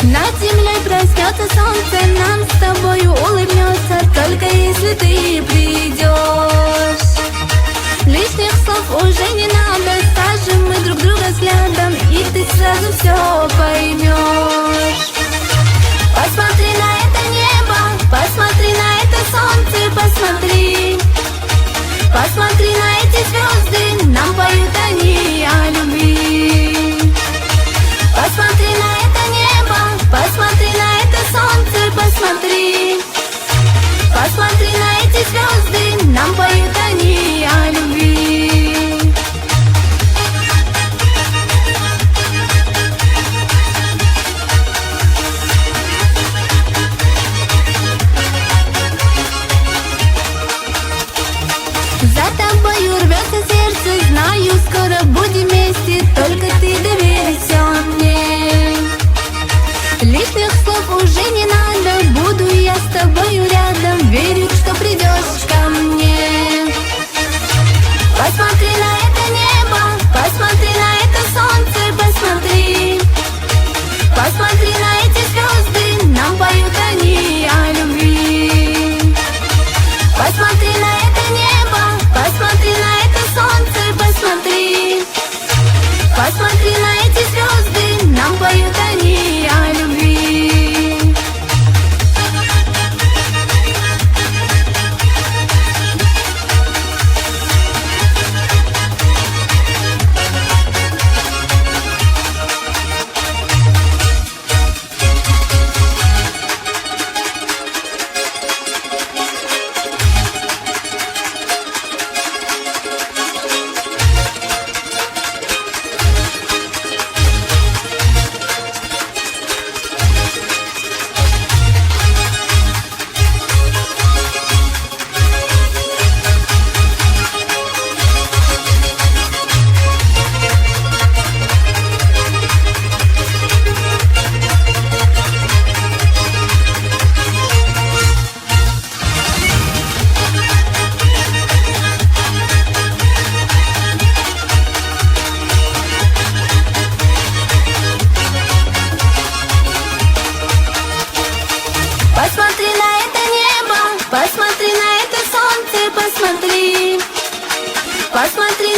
Над землей проснется солнце, нам с тобою улыбнется, только если ты придешь. Лишних слов уже не надо, скажем мы друг друга взглядом, и ты сразу все поймешь. Посмотри на это небо, посмотри на это солнце, посмотри. Посмотри на эти звезды, нам поют они о любви. Посмотри на это небо, посмотри на это солнце, посмотри. Посмотри на эти звезды, нам поют они о любви. За тобою рвется сердце, знаю, скоро будем вместе, только ты доверься мне. Лишних слов уже не надо, буду я с тобою рядом, верю, что придешь ко мне. Посмотри на это небо, посмотри на это солнце, посмотри. Посмотри на эти звезды, нам поют они о любви. Посмотри на это небо, посмотри на это солнце, посмотри. Посмотри на эти звезды, нам поют они о любви. Посмотри на это небо, посмотри на это солнце, посмотри. Посмотри